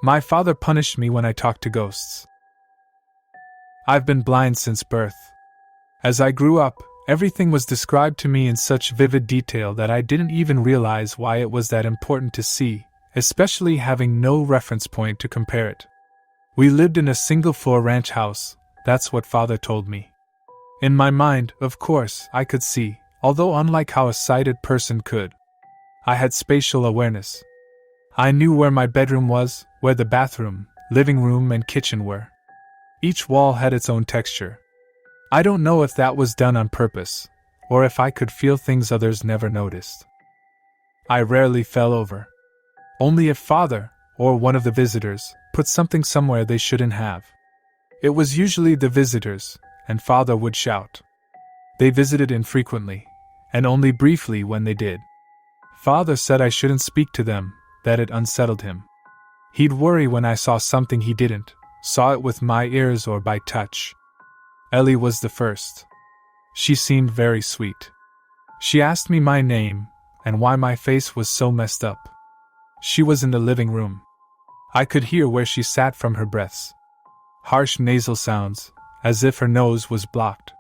My father punished me when I talked to ghosts. I've been blind since birth. As I grew up, everything was described to me in such vivid detail that I didn't even realize why it was that important to see, especially having no reference point to compare it. We lived in a single-floor ranch house, that's what Father told me. In my mind, of course, I could see, although unlike how a sighted person could. I had spatial awareness. I knew where my bedroom was, where the bathroom, living room, and kitchen were. Each wall had its own texture. I don't know if that was done on purpose, or if I could feel things others never noticed. I rarely fell over. Only if Father, or one of the visitors, put something somewhere they shouldn't have. It was usually the visitors, and Father would shout. They visited infrequently, and only briefly when they did. Father said I shouldn't speak to them, that it unsettled him. He'd worry when I saw something he didn't, saw it with my ears or by touch. Ellie was the first. She seemed very sweet. She asked me my name, and why my face was so messed up. She was in the living room. I could hear where she sat from her breaths. Harsh nasal sounds, as if her nose was blocked.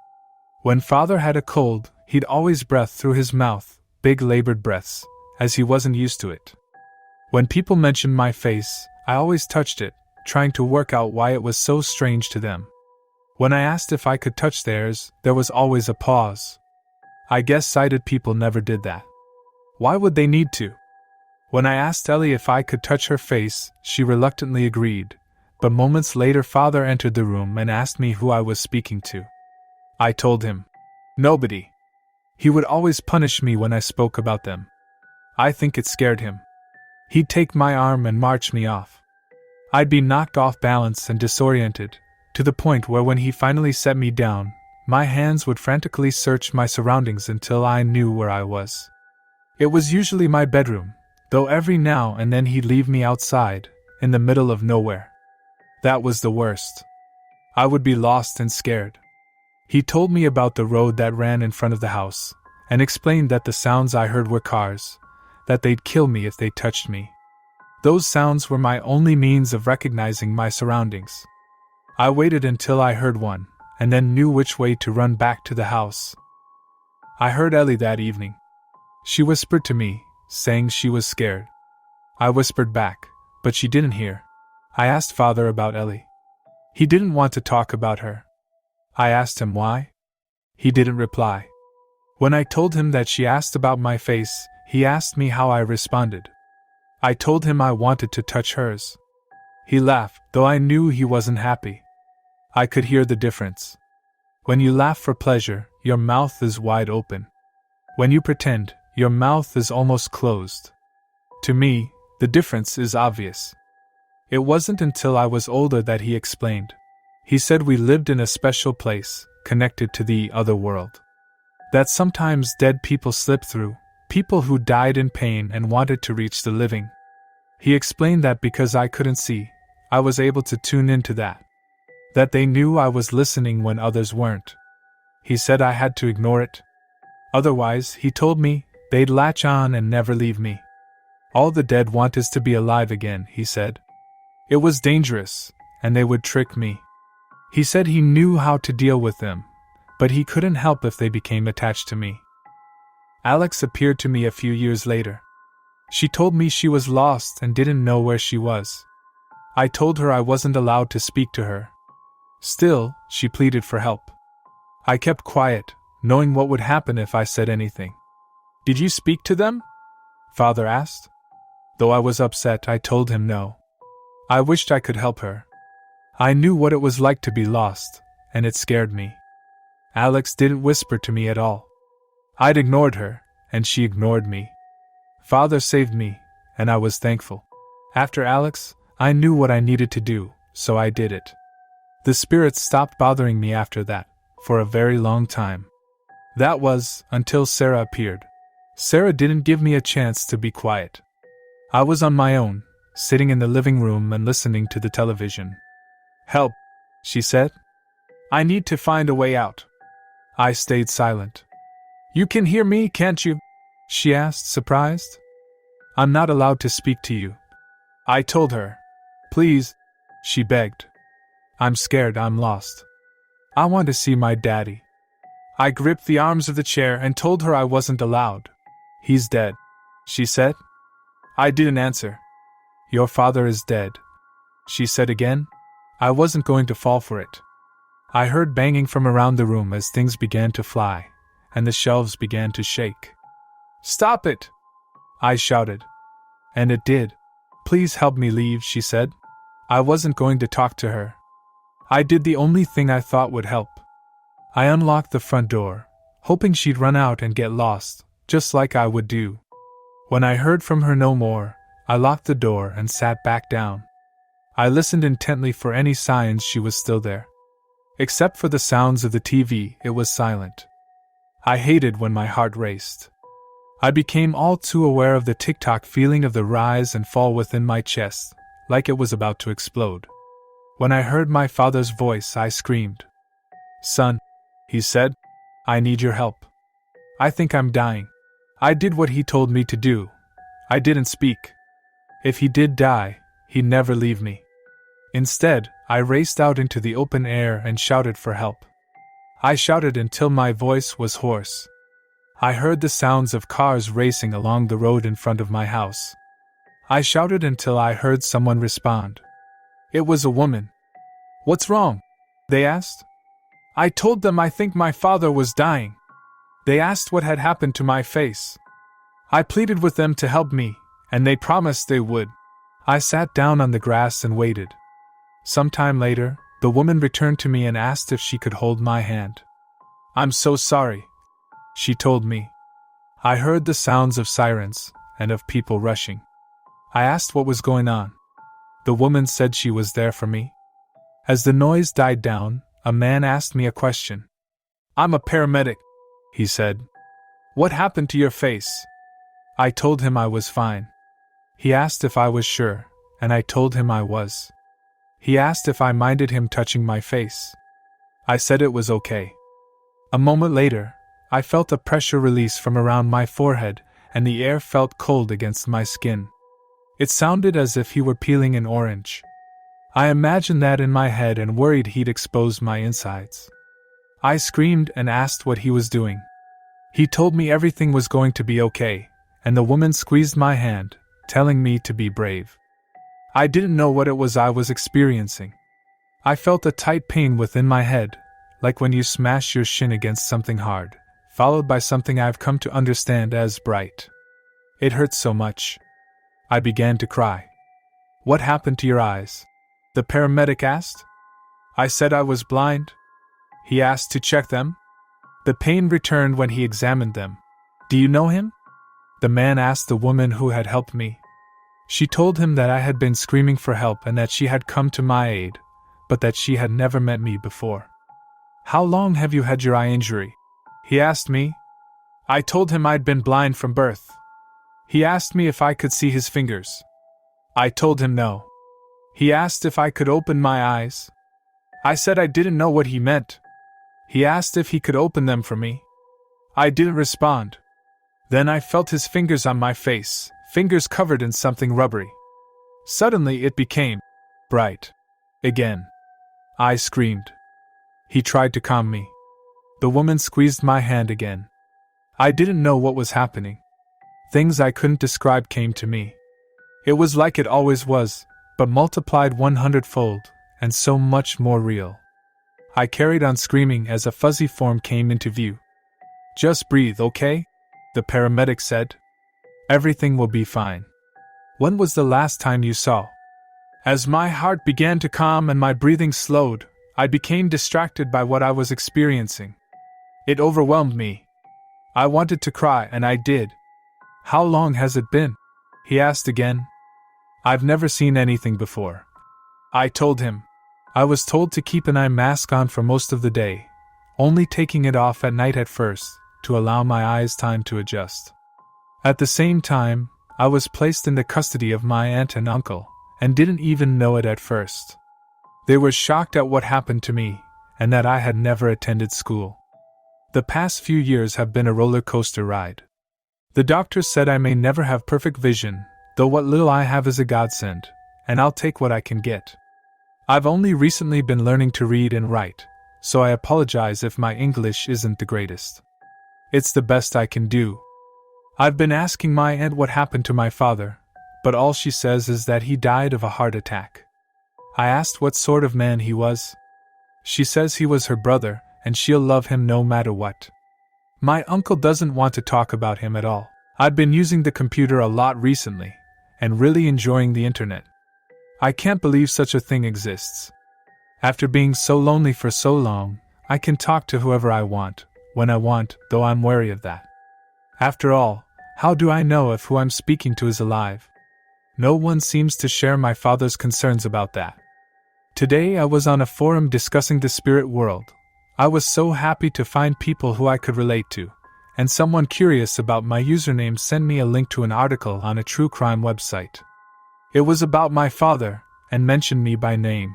When Father had a cold, he'd always breathe through his mouth, big labored breaths, as he wasn't used to it. When people mentioned my face, I always touched it, trying to work out why it was so strange to them. When I asked if I could touch theirs, there was always a pause. I guess sighted people never did that. Why would they need to? When I asked Ellie if I could touch her face, she reluctantly agreed, but moments later Father entered the room and asked me who I was speaking to. I told him, nobody. He would always punish me when I spoke about them. I think it scared him. He'd take my arm and march me off. I'd be knocked off balance and disoriented, to the point where when he finally set me down, my hands would frantically search my surroundings until I knew where I was. It was usually my bedroom, though every now and then he'd leave me outside, in the middle of nowhere. That was the worst. I would be lost and scared. He told me about the road that ran in front of the house, and explained that the sounds I heard were cars, that they'd kill me if they touched me. Those sounds were my only means of recognizing my surroundings. I waited until I heard one, and then knew which way to run back to the house. I heard Ellie that evening. She whispered to me, saying she was scared. I whispered back, but she didn't hear. I asked Father about Ellie. He didn't want to talk about her. I asked him why. He didn't reply. When I told him that she asked about my face, he asked me how I responded. I told him I wanted to touch hers. He laughed, though I knew he wasn't happy. I could hear the difference. When you laugh for pleasure, your mouth is wide open. When you pretend, your mouth is almost closed. To me, the difference is obvious. It wasn't until I was older that he explained. He said we lived in a special place, connected to the other world. That sometimes dead people slip through, people who died in pain and wanted to reach the living. He explained that because I couldn't see, I was able to tune into that. That they knew I was listening when others weren't. He said I had to ignore it. Otherwise, he told me, they'd latch on and never leave me. All the dead want is to be alive again, he said. It was dangerous, and they would trick me. He said he knew how to deal with them, but he couldn't help if they became attached to me. Alex appeared to me a few years later. She told me she was lost and didn't know where she was. I told her I wasn't allowed to speak to her. Still, she pleaded for help. I kept quiet, knowing what would happen if I said anything. Did you speak to them? Father asked. Though I was upset, I told him no. I wished I could help her. I knew what it was like to be lost, and it scared me. Alex didn't whisper to me at all. I'd ignored her, and she ignored me. Father saved me, and I was thankful. After Alex, I knew what I needed to do, so I did it. The spirits stopped bothering me after that, for a very long time. That was, until Sarah appeared. Sarah didn't give me a chance to be quiet. I was on my own, sitting in the living room and listening to the television. Help, she said. I need to find a way out. I stayed silent. You can hear me, can't you? She asked, surprised. I'm not allowed to speak to you. I told her. Please, she begged. I'm scared, I'm lost. I want to see my daddy. I gripped the arms of the chair and told her I wasn't allowed. He's dead, she said. I didn't answer. Your father is dead, she said again. I wasn't going to fall for it. I heard banging from around the room as things began to fly, and the shelves began to shake. Stop it! I shouted. And it did. Please help me leave, she said. I wasn't going to talk to her. I did the only thing I thought would help. I unlocked the front door, hoping she'd run out and get lost, just like I would do. When I heard from her no more, I locked the door and sat back down. I listened intently for any signs she was still there. Except for the sounds of the TV, it was silent. I hated when my heart raced. I became all too aware of the tick-tock feeling of the rise and fall within my chest, like it was about to explode. When I heard my father's voice, I screamed. Son, he said, I need your help. I think I'm dying. I did what he told me to do. I didn't speak. If he did die, he'd never leave me. Instead, I raced out into the open air and shouted for help. I shouted until my voice was hoarse. I heard the sounds of cars racing along the road in front of my house. I shouted until I heard someone respond. It was a woman. What's wrong? They asked. I told them I think my father was dying. They asked what had happened to my face. I pleaded with them to help me, and they promised they would. I sat down on the grass and waited. Sometime later, the woman returned to me and asked if she could hold my hand. I'm so sorry, she told me. I heard the sounds of sirens and of people rushing. I asked what was going on. The woman said she was there for me. As the noise died down, a man asked me a question. I'm a paramedic, he said. What happened to your face? I told him I was fine. He asked if I was sure, and I told him I was. He asked if I minded him touching my face. I said it was okay. A moment later, I felt a pressure release from around my forehead, and the air felt cold against my skin. It sounded as if he were peeling an orange. I imagined that in my head and worried he'd expose my insides. I screamed and asked what he was doing. He told me everything was going to be okay, and the woman squeezed my hand, telling me to be brave. I didn't know what it was I was experiencing. I felt a tight pain within my head, like when you smash your shin against something hard, followed by something I've come to understand as bright. It hurt so much. I began to cry. What happened to your eyes? The paramedic asked. I said I was blind. He asked to check them. The pain returned when he examined them. Do you know him? The man asked the woman who had helped me. She told him that I had been screaming for help and that she had come to my aid, but that she had never met me before. How long have you had your eye injury? He asked me. I told him I'd been blind from birth. He asked me if I could see his fingers. I told him no. He asked if I could open my eyes. I said I didn't know what he meant. He asked if he could open them for me. I didn't respond. Then I felt his fingers on my face, fingers covered in something rubbery. Suddenly it became bright again. I screamed. He tried to calm me. The woman squeezed my hand again. I didn't know what was happening. Things I couldn't describe came to me. It was like it always was, but multiplied 100-fold, and so much more real. I carried on screaming as a fuzzy form came into view. Just breathe, okay? The paramedic said. Everything will be fine. When was the last time you saw? As my heart began to calm and my breathing slowed, I became distracted by what I was experiencing. It overwhelmed me. I wanted to cry, and I did. How long has it been? He asked again. I've never seen anything before. I told him. I was told to keep an eye mask on for most of the day, only taking it off at night at first, to allow my eyes time to adjust. At the same time, I was placed in the custody of my aunt and uncle, and didn't even know it at first. They were shocked at what happened to me, and that I had never attended school. The past few years have been a roller coaster ride. The doctors said I may never have perfect vision, though what little I have is a godsend, and I'll take what I can get. I've only recently been learning to read and write, so I apologize if my English isn't the greatest. It's the best I can do. I've been asking my aunt what happened to my father, but all she says is that he died of a heart attack. I asked what sort of man he was. She says he was her brother, and she'll love him no matter what. My uncle doesn't want to talk about him at all. I've been using the computer a lot recently, and really enjoying the internet. I can't believe such a thing exists. After being so lonely for so long, I can talk to whoever I want, when I want, though I'm wary of that. After all, how do I know if who I'm speaking to is alive? No one seems to share my father's concerns about that. Today I was on a forum discussing the spirit world. I was so happy to find people who I could relate to, and someone curious about my username sent me a link to an article on a true crime website. It was about my father, and mentioned me by name.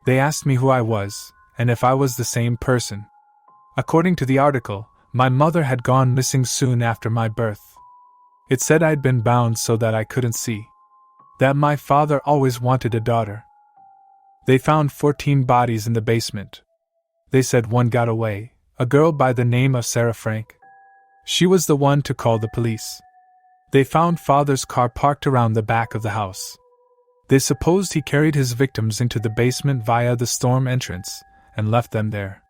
They asked me who I was, and if I was the same person. According to the article, my mother had gone missing soon after my birth. It said I'd been bound so that I couldn't see. That my father always wanted a daughter. They found 14 bodies in the basement. They said one got away, a girl by the name of Sarah Frank. She was the one to call the police. They found father's car parked around the back of the house. They supposed he carried his victims into the basement via the storm entrance, and left them there.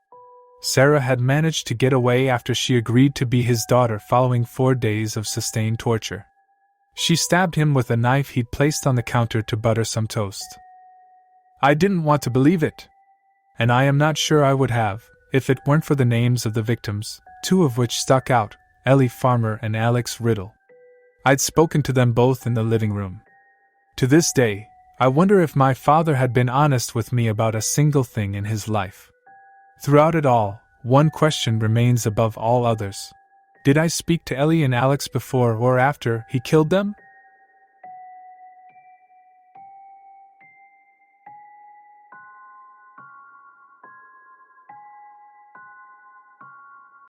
Sarah had managed to get away after she agreed to be his daughter following 4 days of sustained torture. She stabbed him with a knife he'd placed on the counter to butter some toast. I didn't want to believe it. And I am not sure I would have, if it weren't for the names of the victims, 2 of which stuck out, Ellie Farmer and Alex Riddle. I'd spoken to them both in the living room. To this day, I wonder if my father had been honest with me about a single thing in his life. Throughout it all, one question remains above all others. Did I speak to Ellie and Alex before or after he killed them?